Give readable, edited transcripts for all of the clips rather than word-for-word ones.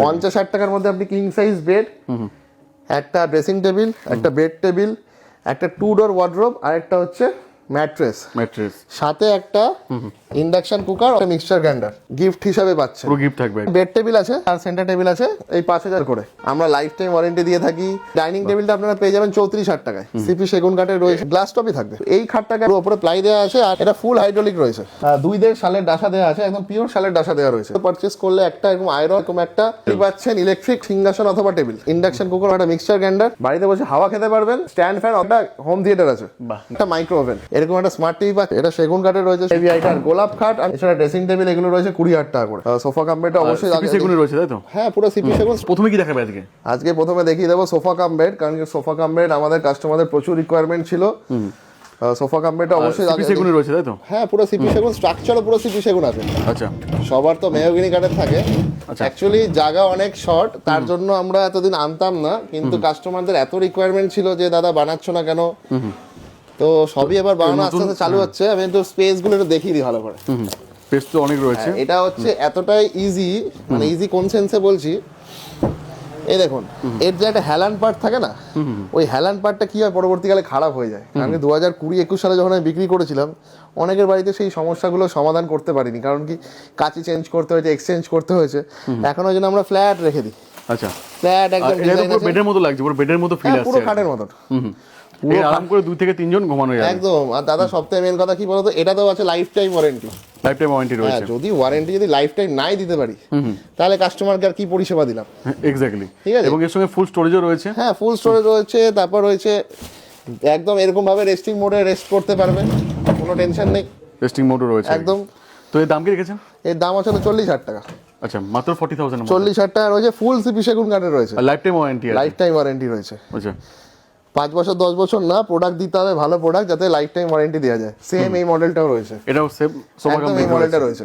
50-60 টাকার মধ্যে আপনি কিং সাইজ বেড, একটা ড্রেসিং টেবিল, একটা বেড টেবিল, একটা 2 ডোর ওয়ার্ডরোব, আর একটা হচ্ছে ম্যাট্রেস, সাথে একটা ইন্ডাকশন কুকার, একটা মিক্সচার গ্রাইন্ডার গিফট হিসাবে পাচ্ছে। পুরো গিফট থাকবে। বেড টেবিল আছে আর সেন্টার টেবিল আছে, এই 5000 করে। আমরা লাইফ টাইম ওয়ারেন্টি দিয়ে থাকি। ডাইনিং টেবিলটা আপনারা পেয়ে যাবেন 34,000 টাকায়, সিপি সেগুন কাঠের রয়েছে, গ্লাস টপই থাকবে। এই খাটটাকে উপরে প্লাই দেওয়া আছে আর এটা ফুল হাইড্রোলিক রয়েছে। 2 শালের ডাসা দেওয়া আছে, একদম পিওর শালের ডাসা দেওয়া রয়েছে। পারচেজ করলে একটা এরকম আয়রন, এরকম একটা পাচ্ছেন ইলেকট্রিক সিংহাসন অথবা টেবিল, ইন্ডাকশন কুকার, একটা মিক্সচার গ্রাইন্ডার, বাড়িতে বসে হাওয়া খেতে পারবেন, স্ট্যান্ড ফ্যান, একটা হোম থিয়েটার আছে, একটা মাইক্রো ওভেন, এরকম একটা স্মার্ট টিভি পাচ্ছে। এটা সেগুন কাঠের রয়েছে, হেভি আইটার গোলাপ খাট, আর এছাড়া ড্রেসিং টেবিল, এগুলো রয়েছে 20,000 টাকা করে। সোফা কাম বেড অবশ্যই সেগুনই রয়েছে, তাই তো? হ্যাঁ, পুরো সিপি সেগুন। প্রথমে কি দেখাবে আজকে? আজকে প্রথমে দেখিয়ে দেবো সোফা কাম বেড, কারণ সোফা কাম বেড আমাদের কাস্টমারদের প্রচুর রিকোয়ারমেন্ট ছিল। সোফা কাম বেডটা অবশ্যই সিপি সেগুনই রয়েছে, তাই তো? হ্যাঁ, পুরো সিপি সেগুন, স্ট্রাকচারও পুরো সিপি সেগুন আছে। আচ্ছা, সবার তো মেহগিনি কাঠের থাকে, অ্যাকচুয়ালি জায়গা অনেক শর্ট, তার জন্য আমরা এতদিন আনতাম না, কিন্তু কাস্টমারদের এত রিকোয়ারমেন্ট ছিল যে দাদা বানাচ্ছ না কেন, তো সবই এবার বানানো আস্তে আস্তে চালু হচ্ছে। আমি একটু স্পেস গুলো একটু দেখিয়ে দিই ভালো করে। স্পেস তো অনেক রয়েছে। এটা হচ্ছে এতটাই ইজি, মানে ইজি কোন সেন্সে বলছি, এই দেখুন এর যে একটা হ্যালান পার্ট থাকে না, ওই হ্যালান পার্টটা কি হয় পরবর্তীকালে খারাপ হয়ে যায়। আমি 2020-21 সালে যখন আমি বিক্রি করেছিলাম, অনেকের বাড়িতে সেই সমস্যাগুলো সমাধান করতে পারিনি, কারণ কি কাঁচি চেঞ্জ করতে হয়েছে, এক্সচেঞ্জ করতে হয়েছে। এখন ওই জন্য আমরা ফ্ল্যাট রেখে দিই। আচ্ছা, ফ্ল্যাট একদম বেডের মতো লাগছে, পুরো বেডের মতো ফিল আসছে, পুরো খাটের মতন, পুরো আরাম করে 2 থেকে 3 জন ঘুমানো যাবে একদম। আর দাদা সবথেকে মেন কথা কি বলতো, এটাতেও আছে life time warranty. Life time warranty রয়েছে। যদি ওয়ারেন্টি যদি লাইফ টাইম নাই দিতে পারি, তাহলে কাস্টমারকে আর কি পরিষেবা দিলাম। এক্স্যাক্টলি, ঠিক আছে। এবং এর সঙ্গে ফুল স্টোরেজও রয়েছে। হ্যাঁ, ফুল স্টোরেজ রয়েছে। তারপর রয়েছে একদম এরকম ভাবে রেস্টিং মোডে রেস্ট করতে পারবেন, কোনো টেনশন নেই। রেস্টিং মোডও রয়েছে একদম। তো এর দাম কি রেখেছেন? এর দাম আছে 40,000 টাকা। আচ্ছা, মাত্র 40,000। 40,000 টাকা রয়েছে, ফুল সিপি সেগুন কাঠের রয়েছে, লাইফ টাইম ওয়ারেন্টি আছে। লাইফ টাইম ওয়ারেন্টি রয়েছে। আচ্ছা, 5 বছর 10 বছর না, প্রোডাক্ট দিতে হবে ভালো প্রোডাক্ট, যাতে লাইফ টাইম ওয়ারেন্টি দেওয়া যায়। সেম এই মডেলটাও রয়েছে, এটাও সেম সোফা একদম এই মডেলটা রয়েছে।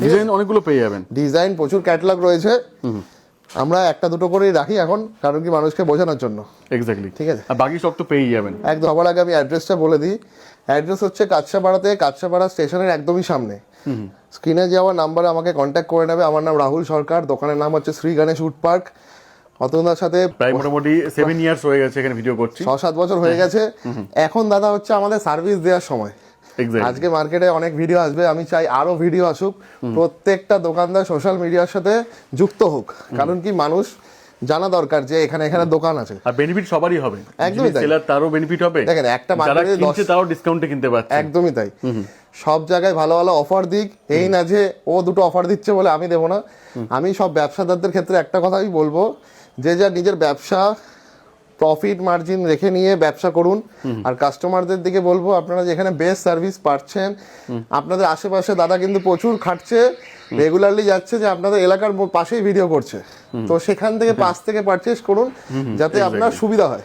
ডিজাইন অনেকগুলো পেয়ে যাবেন, ডিজাইন প্রচুর, ক্যাটালগ রয়েছে। আমরা একটা দুটো করেই রাখি এখন, কারণ কি মানুষকে বোঝানোর জন্য। এক্স্যাক্টলি, ঠিক আছে। আর বাকি সব তো পেয়ে যাবেন একদম। সবার আগে আমি অ্যাড্রেসটা বলে দিই। অ্যাড্রেস হচ্ছে কাঁচরাপাড়াতে, কাঁচরাপাড়া স্টেশনের একদমই সামনে। স্ক্রিনে যাওয়া নাম্বারে আমাকে কন্ট্যাক্ট করে নেবে। আমার নাম রাহুল সরকার, দোকানের নাম হচ্ছে শ্রী গণেশ উড পার্ক। অতনুদার সাথে প্রায় মোটামুটি 7 ইয়ার্স হয়ে গেছে এখানে ভিডিও করছি, 6-7 বছর হয়ে গেছে। এখন দাদা হচ্ছে আমাদের সার্ভিস দেওয়ার সময়। আজকে মার্কেটে অনেক ভিডিও আসবে, আমি চাই আরো ভিডিও আসুক, প্রত্যেকটা দোকানদার সোশ্যাল মিডিয়ার সাথে যুক্ত হোক, কারণ কি মানুষ জানা দরকার যে এখানে দোকান আছে। আর বেনিফিট সবারই হবে, একদমই তাই। সেলার তারও বেনিফিট হবে। দেখেন, একটা মার্কেটে 10 তারও ডিসকাউন্টে কিনতে পারছে। একদমই তাই। সব জায়গায় ভালো ভালো অফার দিক, এই না যে ও দুটো অফার দিচ্ছে বলে আমি দেবো না। আমি সব ব্যবসাদারদের ক্ষেত্রে একটা কথাই বলবো, যে যা নিজের ব্যবসা প্রফিট মার্জিন রেখে নিয়ে ব্যবসা করুন। আর কাস্টমারদের দিকে বলবো, আপনারা যেখানে বেস্ট সার্ভিস পাচ্ছেন, আপনাদের আশেপাশে দাদা কিন্তু প্রচুর খাটছে, রেগুলারলি যাচ্ছে, যে আপনাদের এলাকার পাশেই ভিডিও করছে, তো সেখান থেকে পাশ থেকে পারচেজ করুন, যাতে আপনার সুবিধা হয়।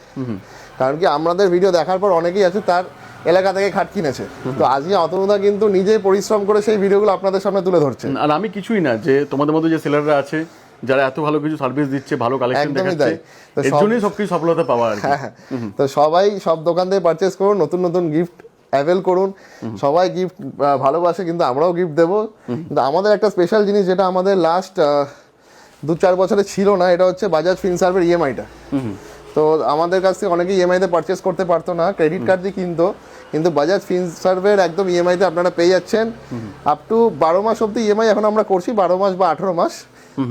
কারণ কি আমাদের ভিডিও দেখার পর অনেকেই আছে তার এলাকা থেকে খাট কিনেছে, তো আজকে অতনুদা কিন্তু নিজেই পরিশ্রম করে সেই ভিডিওগুলো আপনাদের সামনে তুলে ধরছে। আর আমি কিছুই না, যে তোমাদের মধ্যে যে সেলাররা আছে, যারা এত ভালো কিছু সার্ভিস দিচ্ছে, ভালো কালেকশন দেখাচ্ছে, এর জন্যই সবকিছু সফলতা পাওয়া আর কি। তো সবাই সব দোকান থেকে পারচেজ করুন, নতুন নতুন গিফট অ্যাভেল করুন। সবাই গিফট ভালোবাসে, কিন্তু আমরাও গিফট দেবো। কিন্তু আমাদের একটা স্পেশাল জিনিস, যেটা আমাদের লাস্ট 2-4 বছরে ছিল না, এটা হচ্ছে বাজাজ ফিনসার্ভের ইএমআইটা। তো আমাদের কাছ থেকে অনেকে ইএমআইতে পারচেস করতে পারতো না, ক্রেডিট কার্ড দিয়ে কিনতো, কিন্তু বাজাজ ফিনসার্ভের একদম ইএমআইতে আপনারা পেয়ে যাচ্ছেন। আপ টু 12 মাস অব্দি ইএমআই এখন আমরা করছি, 12 মাস বা 18 মাস,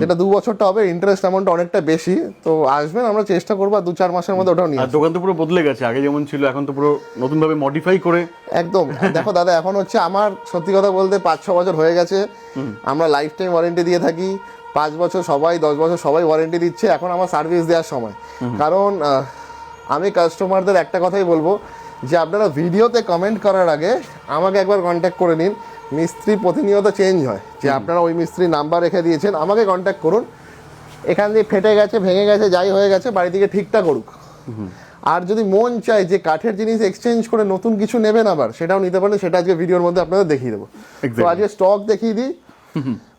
যেটা 2 বছরটা হবে। ইন্টারেস্ট অ্যামাউন্টটা অনেকটা বেশি, তো আসবেন, আমরা চেষ্টা করবো 2-4 মাসের মধ্যে ওটাও নিয়ে। আর দোকান তো পুরো বদলে গেছে, আগে যেমন ছিল এখন তো পুরো নতুন ভাবে মডিফাই করে একদম। দেখো দাদা, এখন হচ্ছে আমার সত্যি কথা বলতে 5-6 বছর হয়ে গেছে, আমরা লাইফ টাইম ওয়ারেন্টি দিয়ে থাকি। 5 বছর সবাই, 10 বছর সবাই ওয়ারেন্টি দিচ্ছে। এখন আমার সার্ভিস দেওয়ার সময়, কারণ আমি কাস্টমারদের একটা কথাই বলবো, যে আপনারা ভিডিওতে কমেন্ট করার আগে আমাকে একবার কন্ট্যাক্ট করে নিন। মিস্ত্রি প্রতিনিয়ত চেঞ্জ হয়, যে আপনারা ওই মিস্ত্রির নাম্বার রেখে দিয়েছেন, আমাকে কন্ট্যাক্ট করুন। এখান দিয়ে ফেটে গেছে, ভেঙে গেছে, যাই হয়ে গেছে, বাড়ি থেকে ঠিকঠাক করুক। আর যদি মন চায় যে কাঠের জিনিস এক্সচেঞ্জ করে নতুন কিছু নেবেন আবার, সেটাও নিতে পারেন। সেটা আজকে ভিডিওর মধ্যে আপনাদের দেখিয়ে দেবো। তো আজকে স্টক দেখিয়ে দিই।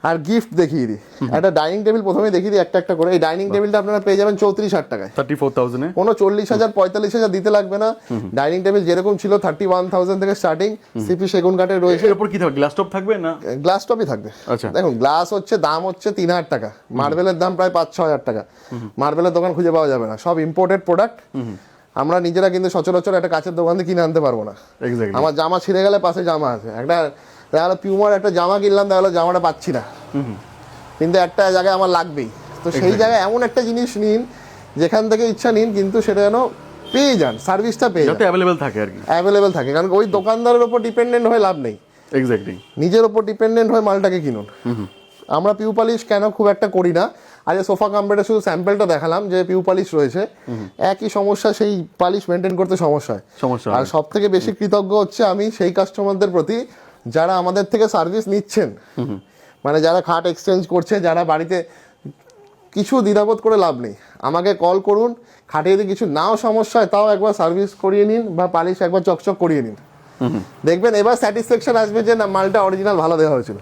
আর গিফট দেখিয়ে দিই, একটা ডাইনিং টেবিল প্রথমে দেখিয়ে দিই একটা একটা করে। এই ডাইনিং টেবিলটা আপনারা পেয়ে যাবেন 34,000 টাকায়, 34,000 কোনো 40,000 45,000 দিতে লাগবে না। ডাইনিং টেবিল যেরকম ছিল 31,000 থেকে স্টার্টিং, সিপি সেগুন কাঠের রয়েছে। এর উপর কি থাকবে, গ্লাস টপ থাকবে না? গ্লাস টপই থাকবে। আচ্ছা, দেখুন গ্লাস হচ্ছে দাম হচ্ছে 3,000 টাকা, মার্বেলের দাম প্রায় 5-6 টাকা। মার্বেলের দোকান খুঁজে পাওয়া যাবে না, সব ইম্পোর্টেড প্রোডাক্ট। আমরা নিজেরা কিন্তু সচরাচর একটা কাচের দোকান থেকে কিনে আনতে পারবো না। এক্স্যাক্টলি। আমার জামা ছিঁড়ে গেলে পাশে জামা আছে, একটা তাহলে পিউমার একটা জামা কিনলাম, তাহলে জামাটা পাচ্ছি না, কিন্তু একটা জায়গায় আমার লাগবেই। তো সেই জায়গায় এমন একটা জিনিস নিন যেখান থেকে ইচ্ছা নিন, কিন্তু সেটা যেন পেয়ে যান, সার্ভিসটা পেয়ে যান, যাতে অ্যাভেলেবল থাকে আর কি। অ্যাভেলেবেল থাকে, কারণ ওই দোকানদারের উপর ডিপেন্ডেন্ট হয়ে লাভ নেই। এক্স্যাক্টলি। নিজের উপর ডিপেন্ডেন্ট হয়ে মালটাকে কিনুন। আমরা পিউ পালিশ কেন খুব একটা করি না, আজ সোফা কাম্পেটে শুধু স্যাম্পলটা দেখালাম যে পিউ পালিশ রয়েছে, একই সমস্যা, সেই পালিশ মেনটেন করতে সমস্যা হয়। আর সব থেকে বেশি কৃতজ্ঞ হচ্ছে আমি সেই কাস্টমারদের প্রতি যারা আমাদের থেকে সার্ভিস নিচ্ছেন, মানে যারা খাট এক্সচেঞ্জ করছে, যারা বাড়িতে কিছু দ্বিধাবোধ করে লাভ নেই, আমাকে কল করুন, খাটে যদি কিছু নাও সমস্যা হয় তাও একবার সার্ভিস করিয়ে নিন বা পালিশ একবার চকচক করিয়ে নিন, দেখবেন এবার স্যাটিসফ্যাকশন আসবে যে না মালটা অরিজিনাল ভালো দেওয়া হয়েছিল।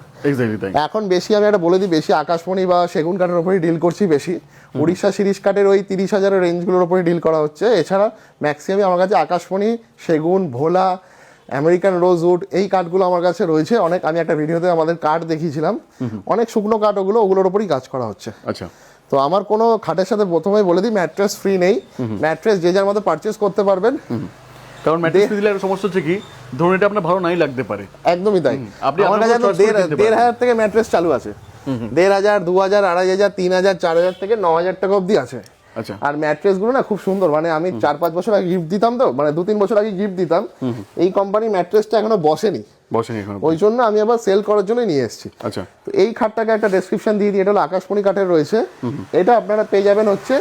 এখন বেশি আমি একটা বলে দিই, বেশি আকাশমণি বা সেগুন কাঠের উপরেই ডিল করছি বেশি। উড়িষ্যা শিরিষ কাঠের ওই 30,000 রেঞ্জগুলোর উপরে ডিল করা হচ্ছে। এছাড়া ম্যাক্সিমামই আমার কাছে আকাশমণি, সেগুন, ভোলা, আমেরিকান রোজউড এই কাঠগুলো আমার কাছে রয়েছে অনেক। আমি একটা ভিডিওতে আমাদের কাঠ দেখিয়েছিলাম, অনেক শুকনো কাঠ, ওগুলোর উপরেই কাজ করা হচ্ছে। আচ্ছা, তো আমার কোনো খাটের সাথে প্রথমেই বলে দিই ম্যাট্রেস ফ্রি নেই, ম্যাট্রেস যে যার মতো পারচেস করতে পারবেন। কারণ ম্যাট্রেস দিলে একটা সমস্যা হচ্ছে কি, ধরুন এটা আপনার ভালো নাই লাগতে পারে। একদমই তাই। আপনি আমার কাছে 1,500 থেকে ম্যাট্রেস চালু আছে, 1,500, 2,000, 2,500, 3,000, 4,000 থেকে 9,000 টাকা অবধি আছে। আচ্ছা। আর ম্যাট্রেস গুলো না খুব সুন্দর, মানে আমি 4-5 বছর আগে গিফট দিতাম, তো মানে 2-3 বছর আগে গিফট দিতাম, এই কোম্পানির ম্যাট্রেসটা এখনো বসেনি, ওই জন্য আমি আবার সেল করার জন্য নিয়ে এসেছি। আচ্ছা, তো এই খাটটাকে একটা ডেসক্রিপশন দিয়ে দিই, এটা হলো আকাশমণি কাঠের রয়েছে, এটা আপনারা পেয়ে যাবেন হচ্ছে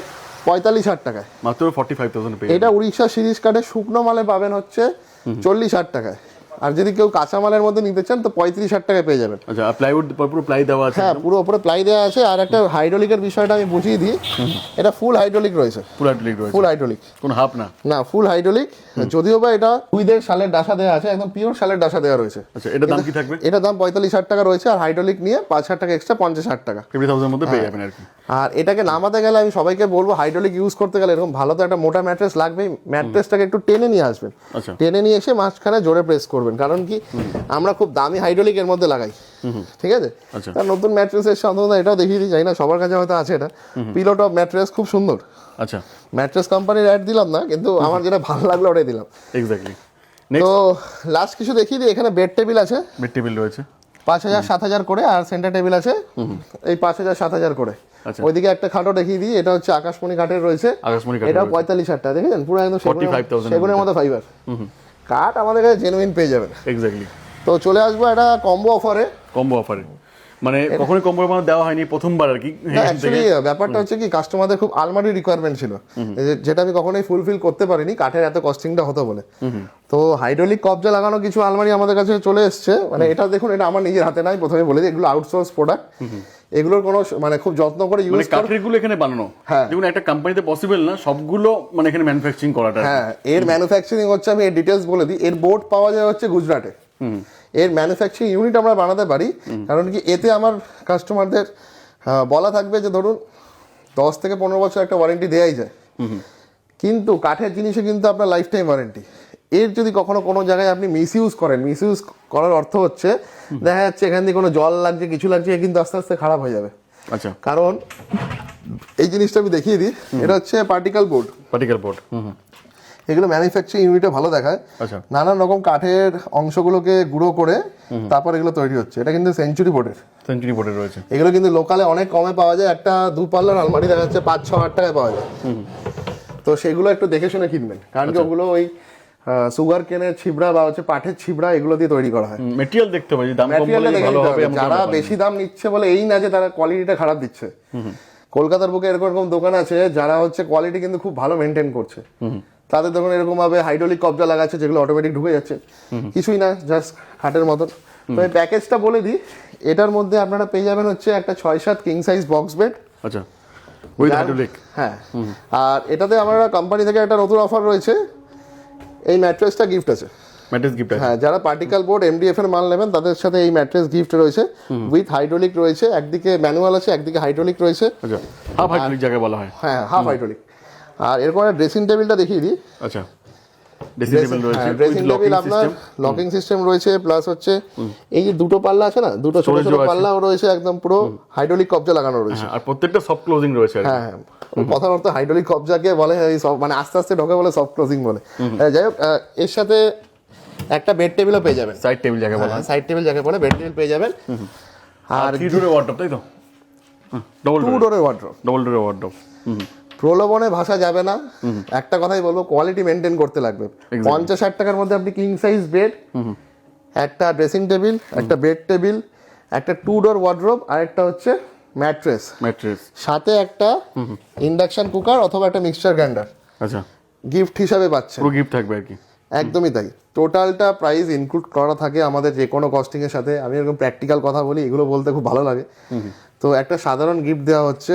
45,000 টাকায়, মাত্র 45,000 পেয়ে। এটা উড়িষ্যা সিরিজ কাঠের শুকনো মালে পাবেন হচ্ছে 40,000 টাকায়, আর যদি কেউ কাঁচা মালের মধ্যে নিতে চান তো 35,000 টাকায় পেয়ে যাবেন। আচ্ছা, প্লাইউড পুরো প্লাই দেওয়া আছে? হ্যাঁ, পুরো উপরে প্লাই দেওয়া আছে। আর একটা হাইড্রোলিকের বিষয়টা আমি বুঝিয়ে দিই, এটা ফুল হাইড্রোলিক রয়েছে, ফুল হাইড্রোলিক, কোন হাফ না, না ফুল হাইড্রোলিক। যদিও বা এটা উইদের শালের ডাসা দেওয়া আছে, একদম পিওর শালের ডাসা দেওয়া রয়েছে। আচ্ছা, এটার দাম কি থাকবে? এটার দাম 45,000 টাকা রয়েছে, আর হাইড্রোলিক নিয়ে 5,000 টাকা এক্সট্রা, 50,000 টাকা 50,000 মধ্যে পেয়ে যাবেন আর কি। আর এটাকে নামাতে গেলে আমি সবাইকে বলবো, হাইড্রোলিক ইউজ করতে গেলে এরকম ভালো তো একটা মোটা ম্যাট্রেস লাগবেই, ম্যাট্রেসটাকে একটু টেনে নিয়ে আসবেন, আচ্ছা, টেনে নিয়ে এসে মাঝখানে জোরে প্রেস করবেন, কারণ কি আমরা খুব দামি হাইড্রোলিক এর মধ্যে লাগাই, ঠিক আছে? আচ্ছা, আর নতুন ম্যাট্রেসের সাধারণত এটাও দেখিয়ে দিই, যাই না সবার কাছে হয়তো আছে, এটা পিলো টপ ম্যাট্রেস, খুব সুন্দর। আচ্ছা, ম্যাট্রেস কোম্পানির অ্যাড দিলাম না, কিন্তু আমার যেটা ভালো লাগলো ওটাই দিলাম। এক্স্যাক্টলি। তো লাস্ট কিছু দেখিয়ে দিই, এখানে বেড টেবিল আছে, বেড টেবিল রয়েছে 5,000-7,000 করে, আর সেন্টার টেবিল আছে এই 5,000-7,000 করে। আচ্ছা, ওইদিকে একটা খাটও দেখিয়ে দিই, এটা হচ্ছে আকাশমণি কাঠের রয়েছে, আকাশমণি কাঠ, এটাও 45,000 টাকা, দেখেছেন পুরো একদম 45,000 সেগুনের মতো ফাইবার কাঠ, আমাদের কাছে জেনুইন পেয়ে যাবেন। এক্স্যাক্টলি। তো চলে আসবো একটা কম্বো অফারে, মানে কখনোই কম্বো অফার দেওয়া হয়নি, প্রথমবার আর কি। অ্যাকচুয়ালি ব্যাপারটা হচ্ছে কি, কাস্টমারদের খুব আলমারি রিকোয়ারমেন্ট ছিল, যেটা আমি কখনোই ফুলফিল করতে পারিনি, কাঠের এত কস্টিংটা হতো বলে। তো হাইড্রোলিক কবজা লাগানো কিছু আলমারি আমাদের কাছে চলে এসছে, মানে এটা দেখুন, এটা আমার নিজের হাতে নাই, প্রথমে বলে দিই এগুলো আউটসোর্স প্রোডাক্ট, এগুলোর কোনো মানে খুব যত্ন করে ইউজ করে কাঠের গুলো এখানে বানানো। হ্যাঁ, যেমন একটা কোম্পানিতে পসিবল না সবগুলো মানে এখানে ম্যানুফ্যাকচারিং করাটা। হ্যাঁ, এর ম্যানুফ্যাকচারিং হচ্ছে, আমি এর ডিটেলস বলে দিই, এর বোর্ড পাওয়া যায় হচ্ছে গুজরাটে, এর ম্যানুফ্যাকচারিং ইউনিট আমরা বানাতে পারি, কারণ কি এতে আমার কাস্টমারদের বলা থাকবে যে ধরুন 10 থেকে 15 বছর একটা ওয়ারেন্টি দেওয়াই যায়, কিন্তু কাঠের জিনিসে কিন্তু আপনার লাইফ টাইম ওয়ারেন্টি। এর যদি কখনো কোনো জায়গায় আপনি মিসইউজ করার অর্থ হচ্ছে দেখা যাচ্ছে এখান থেকে কোনো জল লাগছে, কিছু লাগছে, কিন্তু আস্তে আস্তে খারাপ হয়ে যাবে। আচ্ছা, কারণ এই জিনিসটা আমি দেখিয়ে দিই, এটা হচ্ছে পার্টিকেল বোর্ড, এগুলো ম্যানুফ্যাকচারিং ইউনিটে ভালো দেখায়, নানান রকম কাঠের অংশগুলোকে গুঁড়ো করে তারপর এগুলো তৈরি হচ্ছে। এটা কিন্তু সেঞ্চুরি বোর্ডের রয়েছে, এগুলো কিন্তু লোকালে অনেক কমে পাওয়া যায়, একটা 2 পাল্লার আলমারি দেখা যাচ্ছে 5-6 হাজার টাকায় পাওয়া যায়। তো সেগুলো একটু দেখে শুনে কিনবেন, কারণ কি ওগুলো ওই সুগার কেনের ছিবড়া বা হচ্ছে পাঠের ছিবড়া এগুলো দিয়ে তৈরি করা হয়। ম্যাটেরিয়াল দেখতে হবে, দাম কম বলে ভালো হবে। যারা বেশি দাম নিচ্ছে বলে এই না যে তারা কোয়ালিটিটা খারাপ দিচ্ছে, কলকাতার বুকে এরকম দোকান আছে যারা হচ্ছে কোয়ালিটি কিন্তু খুব ভালো মেনটেন করছে, তাদের তখন এরকম ভাবে হাইড্রোলিক কবজা লাগাচ্ছে যেগুলো অটোমেটিক ঢুকে যাচ্ছে, কিছুই না, জাস্ট খাটের মতন। তো এই প্যাকেজটা বলে দিই, এটার মধ্যে আপনারা পেয়ে যাবেন হচ্ছে একটা 6-7 কিং সাইজ বক্স বেড। আচ্ছা, উইথ হাইড্রোলিক। হ্যাঁ, আর এটাতে আমরা কোম্পানি থেকে একটা নতুন অফার রয়েছে, এই ম্যাট্রেসটা গিফট আছে। ম্যাট্রেস গিফট আছে। হ্যাঁ, যারা পার্টিকেল বোর্ড এমডিএফ এর মাল নেবেন তাদের সাথে এই ম্যাট্রেস গিফট রয়েছে, উইথ হাইড্রোলিক রয়েছে, একদিকে ম্যানুয়াল আছে একদিকে হাইড্রোলিক রয়েছে। আচ্ছা, হাফ হাইড্রোলিক যাকে বলা হয়। হ্যাঁ, হাফ হাইড্রোলিক। আর এরকম একটা ড্রেসিং টেবিলটা দেখিয়ে দিই। আচ্ছা, ড্রেসিং টেবিল রয়েছে, ড্রেসিং টেবিল আপনার লকিং সিস্টেম রয়েছে, প্লাস হচ্ছে এই যে দুটো পাল্লা আছে না, দুটো ছোট ছোট পাল্লাও রয়েছে, একদম পুরো হাইড্রোলিক কবজা লাগানো রয়েছে। আর প্রত্যেকটা সফট ক্লোজিং রয়েছে আর কি। হ্যাঁ, কথার অর্থ হাইড্রোলিক কবজাকে বলে এই সব, মানে আস্তে আস্তে ঢোকে বলে সফট ক্লোজিং বলে। যাই হোক, এর সাথে একটা বেড টেবিলও পেয়ে যাবেন, সাইড টেবিল যাকে বলা হয়। সাইড টেবিল যাকে বলে বেড টেবিল পেয়ে যাবেন। আর 3 ডোরের ওয়ার্ডরোব, তাই তো? ডবল 2 ডোরের ওয়ার্ডরোব। ডবল ডোরের ওয়ার্ডরোব। প্রলোভনে ভাষা যাবে না, একটা কথাই বলবো, কোয়ালিটি মেনটেন করতে লাগবে। 50-60 টাকার মধ্যে আপনি কিং সাইজ বেড, একটা ড্রেসিং টেবিল, একটা বেড টেবিল, একটা 2 ডোর ওয়ার্ডরোব, আর একটা হচ্ছে ম্যাট্রেস, সাথে একটা ইন্ডাকশন কুকার অথবা একটা মিক্সচার গ্রাইন্ডার আচ্ছা গিফট হিসাবে পাচ্ছেন। পুরো গিফট থাকবে আর কি। একদমই তাই, টোটালটা প্রাইস ইনক্লুড করা থাকে আমাদের যে কোনো কস্টিং এর সাথে। আমি এরকম প্র্যাকটিক্যাল কথা বলি, এগুলো বলতে খুব ভালো লাগে। তো একটা সাধারণ গিফট দেওয়া হচ্ছে,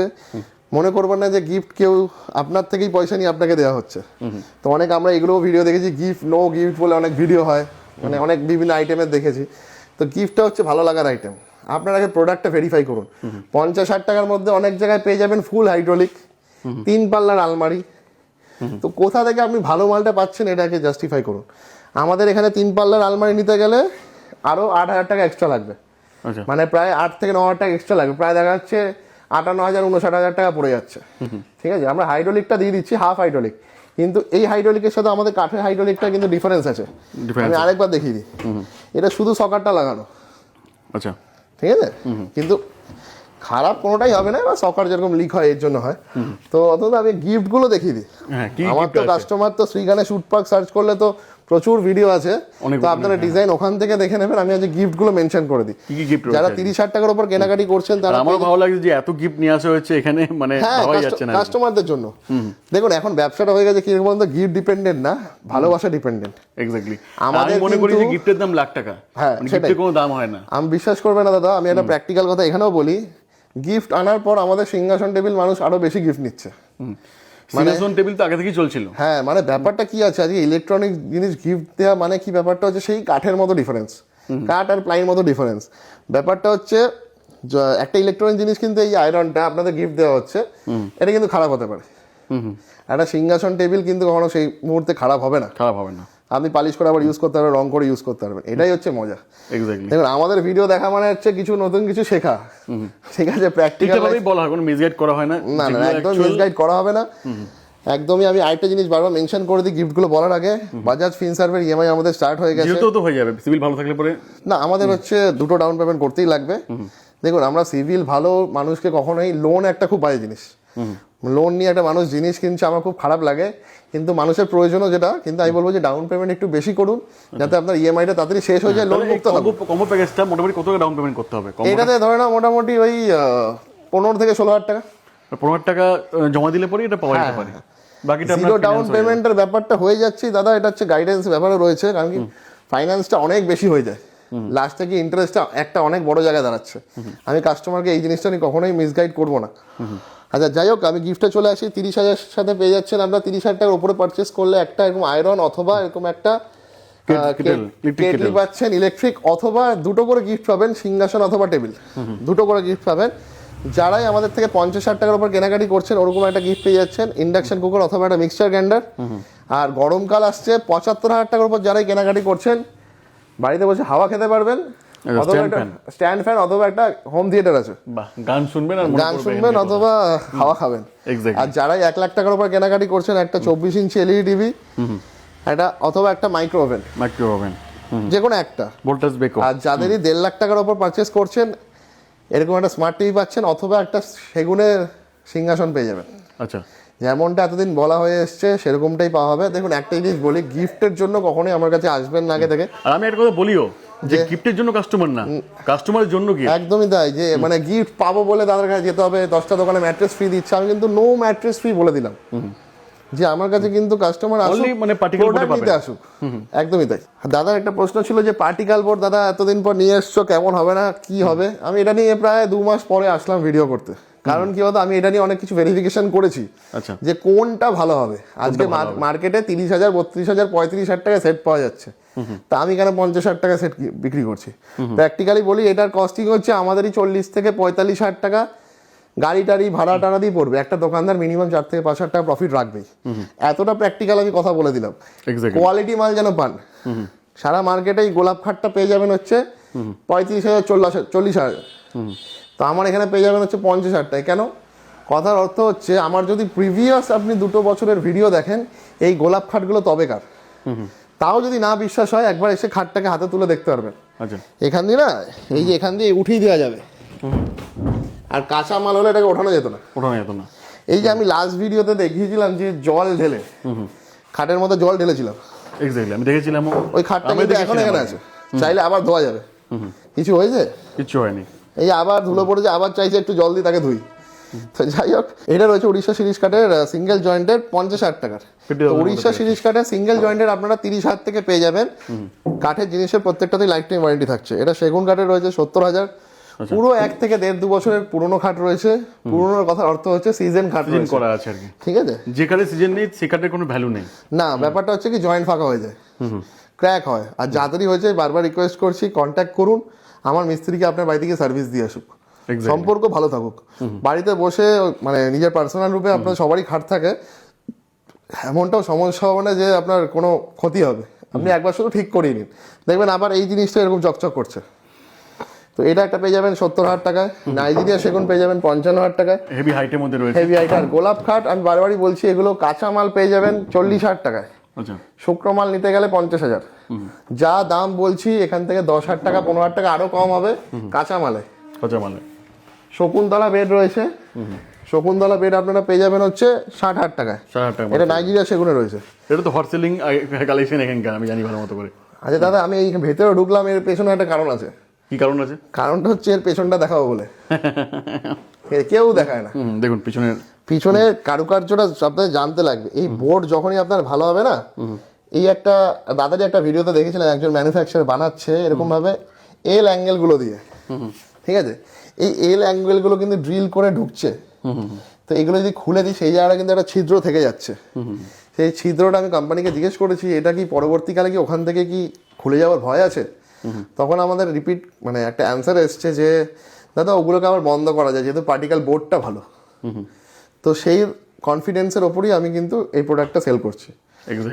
মনে করবেন না যে গিফট কেউ আপনার থেকেই পয়সা নিয়ে আপনাকে দেওয়া হচ্ছে। তো অনেক আমরা এগুলো ভিডিও দেখেছি, গিফট নো গিফট বলে অনেক ভিডিও হয়, মানে অনেক বিভিন্ন আইটেমের দেখেছি। তো গিফটটা হচ্ছে ভালো লাগার আইটেম, আপনার আগে প্রোডাক্টটা ভেরিফাই করুন। 50-60 টাকার মধ্যে অনেক জায়গায় পেয়ে যাবেন ফুল হাইড্রোলিক 3 পাল্লার আলমারি। তো কোথা থেকে আপনি ভালো মালটা পাচ্ছেন এটাকে জাস্টিফাই করুন। আমাদের এখানে 3 পাল্লার আলমারি নিতে গেলে আরো 8,000 টাকা এক্সট্রা লাগবে, মানে প্রায় 8 থেকে 9,000 টাকা এক্সট্রা লাগবে, প্রায় দেখা যাচ্ছে 58,000-59,000 টাকা পড়ে যাচ্ছে। ঠিক আছে, আমরা হাইড্রোলিকটা দিয়ে দিচ্ছি হাফ হাইড্রোলিক, কিন্তু এই হাইড্রোলিকের সাথে আমাদের কাঠের হাইড্রোলিকটা কিন্তু ডিফারেন্স আছে। আমি আরেকবার দেখিয়ে দিই, এটা শুধু সকারটা লাগানো। আচ্ছা, ঠিক আছে, কিন্তু খারাপ কোনোটাই হবে না, বা সকার যেরকম লিক হয় এর জন্য হয়। তো অন্তত আমি গিফট গুলো দেখিয়ে দিই। আমার তো কাস্টমার তো শ্রীগানে শুট পার্ক সার্চ করলে তো প্রচুর ভিডিও আছে, তো আপনারা ডিজাইন ওখান থেকে দেখে নেবেন। আমি আজ গিফট গুলো মেনশন করে দিই। যারা 30-60 টাকার উপর কেনাকাটি করছেন তারা, আমার ভালো লাগে যে এত গিফট নিয়ে আসা হয়েছে এখানে, মানে ভাবাই যাচ্ছে না কাস্টমারদের জন্য। দেখুন এখন ব্যবসাটা হয়ে গেছে কি বলতো, গিফট ডিপেন্ডেন্ট না, ভালোবাসা ডিপেন্ডেন্ট। এক্স্যাক্টলি, আমি মনে করি যে গিফটের দাম লাখ টাকা, হ্যাঁ গিফটের কোনো দাম হয় না। আমি বিশ্বাস করবে না দাদা, আমি একটা প্র্যাকটিক্যাল কথা এখানেও বলি, গিফট আনার পর আমাদের সিংহাসন টেবিল মানুষ আরো বেশি গিফট নিচ্ছে। সিংহাসন টেবিল তো আগে থেকেই চলছিল। হ্যাঁ, মানে ব্যাপারটা কি আছে, আজকে ইলেকট্রনিক জিনিস গিফট দেওয়া মানে কি, ব্যাপারটা হচ্ছে সেই কাঠের মতো ডিফারেন্স, কাঠ আর প্লাইয়ের মতো ডিফারেন্স। ব্যাপারটা হচ্ছে একটা ইলেকট্রনিক জিনিস কিন্তু এই আয়রনটা আপনাদের গিফট দেওয়া হচ্ছে, এটা কিন্তু খারাপ হতে পারে। একটা সিংহাসন টেবিল কিন্তু কখনো সেই মুহূর্তে খারাপ হবে না, আপনি পালিশ করে আবার ইউজ করতে পারবেন, রং করে ইউজ করতে পারবেন, এটাই হচ্ছে মজা। দেখুন আমাদের ভিডিও দেখা মানে হচ্ছে কিছু নতুন কিছু শেখা। ঠিক আছে, প্র্যাকটিক্যাল বলা হয়, কোনো মিসগাইড করা হয় না। না না, একদম মিসগাইড করা হবে না, একদমই। আমি আরেকটা জিনিস বারবার মেনশন করে দিই গিফটগুলো বলার আগে, বাজাজ ফিনসার্ভের ইএমআই আমাদের স্টার্ট হয়ে গেছে। তো হয়ে যাবে, সিভিল ভালো থাকলে পরে না, আমাদের হচ্ছে 2টো ডাউন পেমেন্ট করতেই লাগবে। দেখুন আমরা সিভিল ভালো মানুষকে কখনোই, লোন একটা খুব বাজে জিনিস, লোন নিয়ে একটা মানুষ জিনিস কিনছে আমার খুব খারাপ লাগে, কিন্তু মানুষের প্রয়োজনও যেটা, কিন্তু আমি বলবো যে ডাউন পেমেন্ট একটু বেশি করুন, যাতে আপনার ইএমআইটা তাড়াতাড়ি শেষ হয়ে যায়, লোন মুক্ত হবে। কম্বো প্যাকেজটা মোটামুটি কত টাকা ডাউন পেমেন্ট করতে হবে? এটাতে ধরে না মোটামুটি ওই 15 থেকে 16,000 টাকা। 15,000 টাকা জমা দিলে পরে এটা পাওয়া যেতে পারে। বাকিটা জিরো ডাউন পেমেন্টের ব্যাপারটা হয়ে যাচ্ছে দাদা, এটা হচ্ছে গাইডেন্স ব্যাপারও রয়েছে, কারণ কি ফাইন্যান্সটা অনেক বেশি হয়ে যায়, লাস্টে কি ইন্টারেস্টটা একটা অনেক বড় জায়গায় দাঁড়াচ্ছে। আমি কাস্টমারকে এই জিনিসটা নিয়ে কখনোই মিসগাইড করবো না। আচ্ছা যাই হোক, আমি গিফটে চলে আসি। 30,000 সাথে পেয়ে যাচ্ছেন আপনারা 30,000 টাকার উপরে পারচেস করলে একটা এরকম আয়রন অথবা এরকম একটা কেটলি পাচ্ছেন ইলেকট্রিক, অথবা 2টো করে গিফট পাবেন, সিংহাসন অথবা টেবিল, 2টো করে গিফট পাবেন। যারাই আমাদের থেকে 50-60 টাকার উপর কেনাকাটি করছেন ওরকম একটা গিফট পেয়ে যাচ্ছেন, ইন্ডাকশন কুকার অথবা একটা মিক্সচার গ্রাইন্ডার। আর গরমকাল আসছে, 75,000 টাকার উপর যারাই কেনাকাটি করছেন বাড়িতে বসে হাওয়া খেতে পারবেন, অথবা একটা স্ট্যান্ড ফ্যান অথবা একটা হোম থিয়েটার আছে, গান শুনবেন অথবা হাওয়া খাবেন। আর যারাই 1 লাখ টাকার উপর কেনাকাটি করছেন একটা 24 ইঞ্চি এলইডি টিভি, একটা অথবা একটা মাইক্রো ওভেন, যে কোনো একটা ভোল্টেজ ব্রেকার। আর যাদেরই 1.5 লাখ টাকার উপর পারচেস করছেন এরকম একটা স্মার্ট টিভি পাচ্ছেন, অথবা একটা সেগুনের সিংহাসন পেয়ে যাবেন। আচ্ছা, যেমনটা এতদিন বলা হয়ে এসছে সেরকমটাই পাওয়া হবে। দেখুন একটা জিনিস বলি, গিফটের জন্য কখনোই আমার কাছে আসবেন না আগে থেকে। আর আমি একটা কথা বলিও, যে গিফটের জন্য কাস্টমার না, কাস্টমারের জন্য গিফট। একদমই তাই, যে মানে গিফট পাবো বলে তাদের কাছে যেতে হবে, 10টা দোকানে ম্যাট্রেস ফ্রি দিচ্ছে, আমি কিন্তু নো ম্যাট্রেস ফ্রি বলে দিলাম, যে আমার কাছে কিন্তু কাস্টমার আসুক, মানে প্রোডাক্ট নিতে আসুক। একদমই তাই। দাদার একটা প্রশ্ন ছিল যে পার্টিকেল বোর্ড দাদা এতদিন পর নিয়ে এসছো, কেমন হবে না কি হবে? আমি এটা নিয়ে প্রায় 2 মাস পরে আসলাম ভিডিও করতে, কারণ কি বলতো, আমি এটা নিয়ে অনেক কিছু ভেরিফিকেশন করেছি যে কোনটা ভালো হবে। আজকে মার্কেটে 30,000, 32,000, 35,000 টাকা সেট পাওয়া যাচ্ছে, তা আমি কেন 50,000 টাকা সেট বিক্রি করছি? প্র্যাকটিক্যালি বলি এটার কস্টিং হচ্ছে আমাদেরই 40 থেকে 45,000 টাকা গাড়ি টাড়ি ভাড়া টাড়া দিয়ে পড়বে। একটা দোকানদার মিনিমাম 4 থেকে 5,000 টাকা প্রফিট রাখবেই। এতটা প্র্যাকটিক্যাল আমি কথা বলে দিলাম। কোয়ালিটি মাল যেন পান। সারা মার্কেটে এই গোলাপ খাটটা পেয়ে যাবেন হচ্ছে 35,000 40,000, তো আমার এখানে পেয়ে যাবেন হচ্ছে 50,000 টাকা। কেন? কথার অর্থ হচ্ছে আমার যদি প্রিভিয়াস আপনি 2 বছরের ভিডিও দেখেন এই গোলাপ খাটগুলো তবেকার, তাও যদি না বিশ্বাস হয় একবার এসে খাটটাকে হাতে তুলে দেখতে পারবেন। আচ্ছা, এখান দিয়ে না, এই যে এখান দিয়ে উঠিয়ে দেওয়া যাবে, আর কাঁচা মাল হলে এটাকে ওঠানো যেত না। এই যে আমি লাস্ট ভিডিওতে দেখিয়েছিলাম যে জল ঢেলে খাটের মধ্যে জল ঢেলেছিলাম, এক্স্যাক্টলি আমি দেখেছিলাম। ওই খাটটা কিন্তু এখন এখানে আছে, চাইলে আবার ধোয়া যাবে। কিছু হয়েছে? কিছু হয়নি। এই আবার ধুলো পড়েছে, আবার চাইছে একটু জল দিয়ে তাকে ধুই। তো যাই হোক, এটা রয়েছে উড়িষ্যা সিরিজ কাঠের সিঙ্গেল জয়েন্টের 50,000 টাকার। উড়িষ্যা সিরিজ কাঠের সিঙ্গেল জয়েন্টের আপনারা 30,000 থেকে পেয়ে যাবেন। কাঠের জিনিসের প্রত্যেকটাতেই লাইফ টাইম ওয়ারেন্টি থাকছে। এটা সেগুন কাঠের রয়েছে 70,000। পুরো 1 থেকে 1.5-2 বছরের পুরনো খাট রয়েছে। পুরনোর কথার অর্থ হচ্ছে সিজন খাট করা আছে আর কি, ঠিক আছে? যে কাঠের সিজন নেই সে কাঠের কোনো ভ্যালু নেই। না, ব্যাপারটা হচ্ছে কি জয়েন্ট ফাঁকা হয়ে যায়, ক্র্যাক হয়। আর যাদেরই হয়েছে বারবার রিকোয়েস্ট করছি কন্ট্যাক্ট করুন, আমার মিস্ত্রিকে আপনার বাড়ি থেকে সার্ভিস দিয়ে আসুক, সম্পর্ক ভালো থাকুক। বাড়িতে বসে মানে নিজের পার্সোনাল রূপে আপনার সবারই খাট থাকে, এমনটাও সমস্যা হবে না যে আপনার কোনো ক্ষতি হবে। আপনি একবার শুধু ঠিক করিয়ে নিন, দেখবেন আবার এই জিনিসটা এরকম চকচক করছে। তো এটা একটা পেয়ে যাবেন 70,000 টাকায়। নাইজেরিয়া সেগুন পেয়ে যাবেন 55,000 টাকায়, হেভি হাইটের মধ্যে রয়েছে। Heavy height. আর গোলাপ খাট আমি বারবারই বলছি এগুলো কাঁচা মাল পেয়ে যাবেন 40,000 টাকায়। আচ্ছা, শুকনো মাল নিতে গেলে 50,000। যা দাম বলছি এখান থেকে 10,000 টাকা 15,000 টাকা আরো কম হবে কাঁচা মালে। শকুন্তলা বেড রয়েছে, শকুন্তলা বেড আপনারা পেয়ে যাবেন হচ্ছে 60,000 টাকায়। এটা নাইজেরিয়া সেগুনে রয়েছে। এটা তো হট সেলিং কালেকশন এখানকার, আমি জানি ভালো মতো করে। আচ্ছা দাদা, আমি এই ভেতরে ঢুকলাম, এর পেছনে একটা কারণ আছে। কি কারণ আছে? কারণটা হচ্ছে এর পেছনটা দেখাবো বলে কেউ দেখায় না। দেখুন পিছনের কারুকার্যটা আপনাদের জানতে লাগবে। এই বোর্ড যখনই আপনার ভালো হবে না, এই একটা দাদাজি একটা ভিডিওতে দেখেছিলেন একজন ম্যানুফ্যাকচারার বানাচ্ছে এরকম ভাবে এল অ্যাঙ্গেল গুলো দিয়ে, ঠিক আছে? এই এল অ্যাঙ্গেল গুলো কিন্তু ড্রিল করে ঢুকছে, তো এগুলো যদি খুলে দিই সেই জায়গাটা কিন্তু একটা ছিদ্র থেকে যাচ্ছে। সেই ছিদ্রটা আমি কোম্পানিকে জিজ্ঞেস করেছি এটা কি পরবর্তীকালে কি ওখান থেকে কি খুলে যাওয়ার ভয় আছে? তখন আমাদের রিপিট মানে একটা অ্যান্সার এসছে যে দাদা ওগুলোকে আবার বন্ধ করা যায় যেহেতু পার্টিকেল বোর্ডটা ভালো। তো সেই কনফিডেন্সের ওপরই আমি কিন্তু এই প্রোডাক্টটা সেল করছি।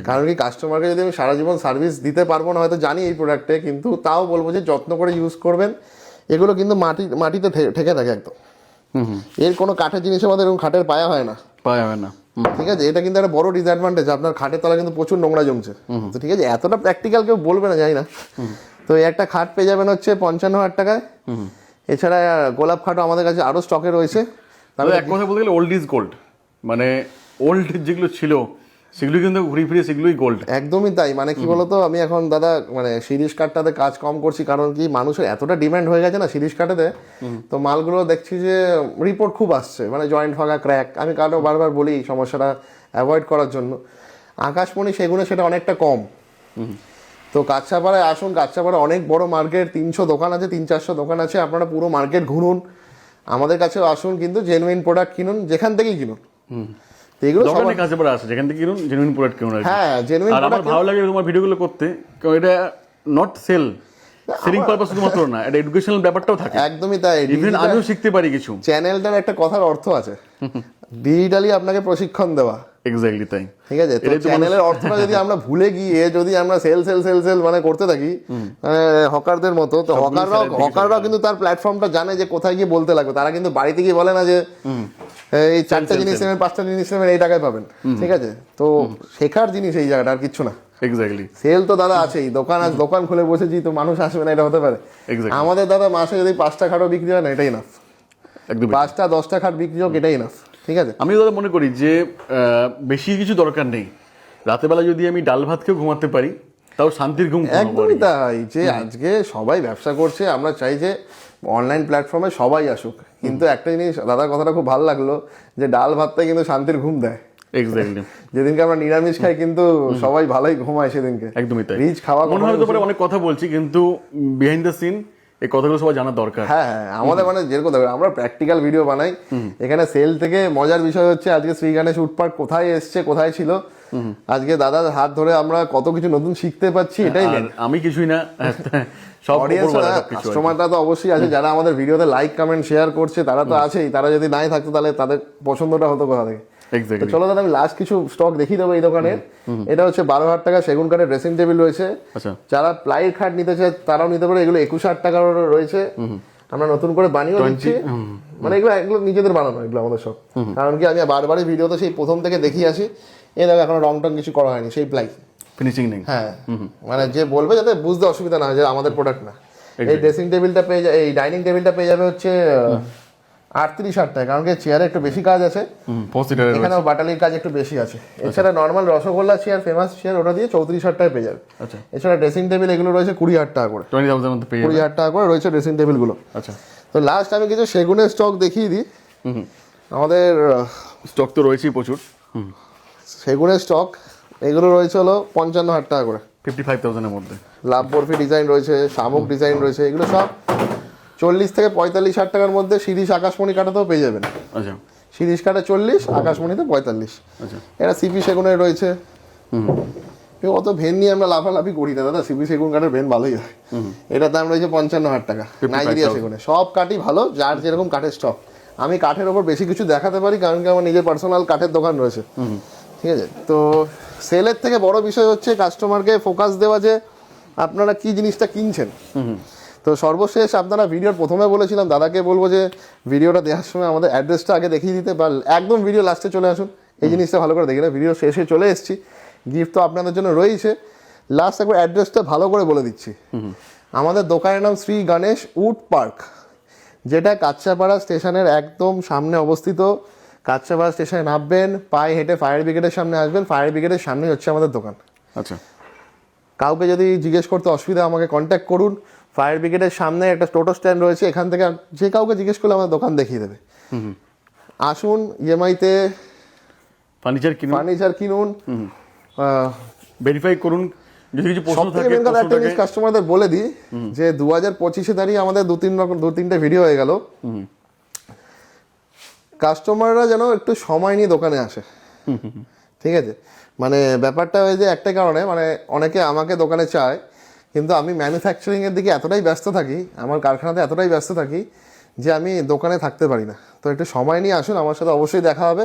কারণ কি কাস্টমারকে যদি আমি সারা জীবন সার্ভিস দিতে পারবো না হয়তো জানি এই প্রোডাক্টে, কিন্তু তাও বলবো যে যত্ন করে ইউজ করবেন। এগুলো কিন্তু মাটিতে ঠেকে থাকে একদম। এর কোনো কাঠের জিনিসের মধ্যে এরকম খাটের পায়া হয় না। ঠিক আছে, এটা কিন্তু একটা বড় ডিসঅ্যাডভান্টেজ। আপনার খাটের তলা কিন্তু প্রচুর নোংরা জমছে। তো ঠিক আছে, এতটা প্র্যাকটিক্যাল কেউ বলবে না, জানি না। তো এই একটা খাট পেয়ে যাবেন হচ্ছে 55,000 টাকায়। এছাড়া গোলাপ খাটও আমাদের কাছে আরো স্টকে রয়েছে। তবে এক কথা বলতে গেলে ওল্ড ইজ গোল্ড, মানে ওল্ড যেগুলো ছিল সেগুলো কিন্তু ঘুরে ফিরে সেগুলোই গোল্ড। একদমই তাই। মানে কি বলতো, আমি এখন দাদা মানে সিরিজ কাঠটাতে কাজ কম করছি, কারণ কি মানুষের এতটা ডিমান্ড হয়ে গেছে না সিরিজ কাঠেতে। তো মালগুলো দেখছি যে রিপোর্ট খুব আসছে, মানে জয়েন্ট ফাঁকা, ক্র্যাক। আমি কারো বারবার বলি সমস্যাটা অ্যাভয়েড করার জন্য। আকাশমণি সেগুনে সেটা অনেকটা কম। তো কাছাপাড়ায় আসুন, কাছাপাড়ায় অনেক বড় মার্কেট, 300 দোকান আছে, 300-400 দোকান আছে। আপনারা পুরো মার্কেট ঘুরুন, আমাদের কাছেও আসুন, কিন্তু জেনুইন প্রোডাক্ট কিনুন যেখান থেকেই কিনুন। এগুলো দোকানে কাছে পড়ে আসে, যেখান থেকে কিনুন জেনুইন প্রোডাক্ট কিনুন। হ্যাঁ, জেনুইন আর আমার ভালো লাগে তোমার ভিডিওগুলো করতে, কারণ এটা নট সেলিং পারপাস শুধুমাত্র না, এটা এডুকেশনাল ব্যাপারটাও থাকে। একদমই তাই। ইভেন আমিও শিখতে পারি কিছু। চ্যানেলটার একটা কথার অর্থ আছে, ডিজিটালি আপনাকে প্রশিক্ষণ দেওয়া। এক্স্যাক্টলি তাই, ঠিক আছে? তো চ্যানেলের অর্থটা যদি আমরা ভুলে গিয়ে যদি আমরা সেল মানে করতে থাকি মানে হকারদের মতো, তো হকাররাও কিন্তু তার প্ল্যাটফর্মটা জানে যে কোথায় গিয়ে বলতে লাগবে। তারা কিন্তু বাড়িতে গিয়ে বলে না যে এই 4টা জিনিস নেবেন, 5টা জিনিস নেবেন, এই টাকায় পাবেন। ঠিক আছে, তো শেখার জিনিস এই জায়গাটা, আর কিচ্ছু না। এক্স্যাক্টলি। সেল তো দাদা আছেই, দোকান খুলে বসেছি তো মানুষ আসবে না, এটা হতে পারে? আমাদের দাদা মাসে যদি 5টা খাটও বিক্রি হয় না, এটাই নাফ। 5টা 10টা খাট বিক্রি হোক, এটাই নাফ। ঠিক আছে, আমি দাদা মনে করি যে বেশি কিছু দরকার নেই। রাতের বেলা যদি আমি ডাল ভাত খেয়ে ঘুমাতে পারি তাও শান্তির ঘুম। একদমই তাই। যে আজকে সবাই ব্যবসা করছে, আমরা চাই যে অনলাইন প্ল্যাটফর্মে সবাই আসুক, কিন্তু একটা জিনিস দাদার কথাটা খুব ভালো লাগলো যে ডাল ভাতটা কিন্তু শান্তির ঘুম দেয়। এক্স্যাক্টলি। যেদিনকে আমরা নিরামিষ খাই কিন্তু সবাই ভালোই ঘুমায় সেদিনকে। একদমই তাই। রিচ খাওয়া মনে হতে পারে অনেক কথা বলছি, কিন্তু বিহাইন্ড দ্য সিন এই কথাগুলো সবাই জানা দরকার। হ্যাঁ, আমাদের মানে যেরকম আমরা প্র্যাকটিক্যাল ভিডিও বানাই এখানে সেল থেকে। মজার বিষয় হচ্ছে আজকে শ্রী গণেশ উড পার্ক কোথায় এসছে, কোথায় ছিল, আজকে দাদার হাত ধরে আমরা কত কিছু নতুন শিখতে পাচ্ছি, এটাই আর আমি কিছুই না, সব অডিয়েন্স উপরওয়ালা সবকিছু আর কি। কাস্টমাররা তো অবশ্যই আছে, যারা আমাদের ভিডিওতে লাইক কমেন্ট শেয়ার করছে তারা তো আছেই, তারা যদি নাই থাকতো তাহলে তাদের পছন্দটা হতো কোথা থেকে। তো এক্স্যাক্টলি। চলো দাদা আমি লাস্ট কিছু স্টক দেখিয়ে দেবো এই দোকানের। এটা হচ্ছে 12,000 টাকা সেগুন কাঠের ড্রেসিং টেবিল রয়েছে। আচ্ছা, যারা প্লাইয়ের খাট নিতে চায় তারাও নিতে পারে, এগুলো 21,000 টাকার রয়েছে। আমরা নতুন করে বানিয়েও দিচ্ছি, মানে এগুলো নিজেদের বানানো, এগুলো আমাদের সব। কারণ কি আমি বারবারই ভিডিওতে সেই প্রথম থেকে দেখিয়ে আসি, এই দেখো এখনো রং টং কিছু করা হয়নি, সেই প্লাই। ফিনিশিং নেই। হ্যাঁ, মানে যে বলবে যাতে বুঝতে অসুবিধা না হয় যে আমাদের প্রোডাক্ট না। এই ড্রেসিং টেবিলটা পেয়ে এই ডাইনিং টেবিলটা পেয়ে যাবে হচ্ছে 38,000 টাকা, কারণ কি চেয়ারে একটু বেশি কাজ আছে, এখানেও বাটালির কাজ একটু বেশি আছে। এছাড়া normal rasgulla chair, famous chair, ওটা দিয়ে 34,000 টাকায় পেয়ে যাবে। আচ্ছা, এছাড়া ড্রেসিং টেবিল এগুলো রয়েছে 20,000 টাকা করে, 20,000 মধ্যে পেয়ে যাবে। 20,000 টাকা করে রয়েছে ড্রেসিং টেবিলগুলো। আচ্ছা, তো লাস্ট আমি কিছু সেগুনের স্টক দেখিয়ে দিই। আমাদের স্টক তো রয়েছেই প্রচুর। সেগুনের স্টক এগুলো রয়েছে হলো 55,000 টাকা করে, 55,000 এর মধ্যে। লাভ বরফি ডিজাইন রয়েছে, শামুক ডিজাইন রয়েছে, এগুলো সব 40 থেকে 45,000 টাকার মধ্যে। শিরিষ আকাশমণি কাটাতেও পেয়ে যাবেন। আচ্ছা, শিরিষ কাটা 40, আকাশমণিতে 45। আচ্ছা, এটা সিপি সেগুনের রয়েছে। অত ভেন নিয়ে আমরা লাফালাফি করি না দাদা, সিপি সেগুন কাঠের ভেন ভালোই হয়। এটার দাম রয়েছে 55,000 টাকা, নাইজেরিয়া সেগুনে। সব কাঠই ভালো, যার যেরকম কাঠের স্টক। আমি কাঠের ওপর বেশি কিছু দেখাতে পারি কারণ কি আমার নিজের পার্সোনাল কাঠের দোকান রয়েছে, ঠিক আছে। তো সেলের থেকে বড় বিষয় হচ্ছে কাস্টমারকে ফোকাস দেওয়া, যে আপনারা কি জিনিসটা কিনছেন। তো সর্বশেষ আপনারা ভিডিওর প্রথমে বলেছিলাম, দাদাকে বলবো যে ভিডিওটা দেওয়ার সময় আমাদের অ্যাড্রেসটা আগে দেখিয়ে দিতে, বা একদম ভিডিও লাস্টে চলে আসুন, এই জিনিসটা ভালো করে দেখে না। ভিডিও শেষে চলে এসেছি, গিফট তো আপনাদের জন্য রয়েছে। লাস্ট একবার অ্যাড্রেসটা ভালো করে বলে দিচ্ছি। আমাদের দোকানের নাম শ্রী গণেশ উড পার্ক, যেটা কাচ্চাপাড়া স্টেশনের একদম সামনে অবস্থিত। কাচ্চাপাড়া স্টেশনে নামবেন, পায়ে হেঁটে ফায়ার ব্রিগেডের সামনে আসবেন, ফায়ার ব্রিগেডের সামনেই হচ্ছে আমাদের দোকান। আচ্ছা, কাউকে যদি জিজ্ঞেস করতে অসুবিধা আমাকে কন্ট্যাক্ট করুন। ফায়ার ব্রিগেডের সামনে একটা টোটো স্ট্যান্ড রয়েছে, এখান থেকে যে কাউকে জিজ্ঞেস করলে আমাদের দোকান দেখিয়ে দেবে। আসুন, ইএমআইতে ফার্নিচার কিনুন, ভেরিফাই করুন। যদি কিছু প্রশ্ন সবথেকে থাকে, মেন কথা একটা জিনিস কাস্টমারদের বলে দিই, যে 2025-এ দাঁড়িয়ে আমাদের দু তিনটে ভিডিও হয়ে গেল। কাস্টমাররা যেন একটু সময় নিয়ে দোকানে আসে, ঠিক আছে। মানে ব্যাপারটা হয়ে যে একটা কারণে, মানে অনেকে আমাকে দোকানে চায়, কিন্তু আমি ম্যানুফ্যাকচারিংয়ের দিকে এতটাই ব্যস্ত থাকি, আমার কারখানাতে এতটাই ব্যস্ত থাকি যে আমি দোকানে থাকতে পারি না। তো একটু সময় নিয়ে আসুন, আমার সাথে অবশ্যই দেখা হবে,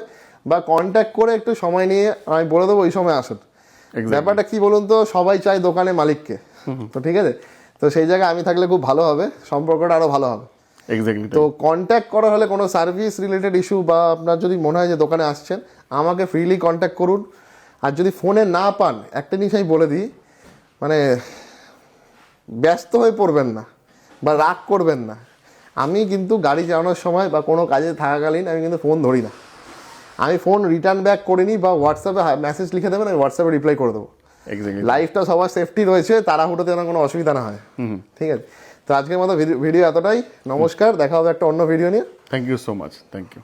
বা কন্ট্যাক্ট করে একটু সময় নিয়ে আমি বলে দেবো ওই সময় আসুন। ব্যাপারটা কি বলুন তো, সবাই চায় দোকানে মালিককে, তো ঠিক আছে। তো সেই জায়গায় আমি থাকলে খুব ভালো হবে, সম্পর্কটা আরও ভালো হবে। এক্স্যাক্টলি। তো কন্ট্যাক্ট করা হলে কোনো সার্ভিস রিলেটেড ইস্যু, বা আপনার যদি মনে হয় যে দোকানে আসছেন, আমাকে ফ্রিলি কন্ট্যাক্ট করুন। আর যদি ফোনে না পান, একটা জিনিস আমি বলে দিই, মানে ব্যস্ত হয়ে পড়বেন না বা রাগ করবেন না। আমি কিন্তু গাড়ি চালানোর সময় বা কোনো কাজে থাকাকালীন আমি কিন্তু ফোন ধরি না। আমি ফোন রিটার্ন ব্যাক করে নিই, বা হোয়াটসঅ্যাপে মেসেজ লিখে দেবেন, আমি হোয়াটসঅ্যাপে রিপ্লাই করে দেবো। লাইফটা সবার সেফটি রয়েছে, তাড়াহুড়োতে যেন কোনো অসুবিধা না হয়, ঠিক আছে। তো আজকের মতো ভিডিও এতটাই। নমস্কার, দেখা হবে একটা অন্য ভিডিও নিয়ে। Thank you so much, thank you.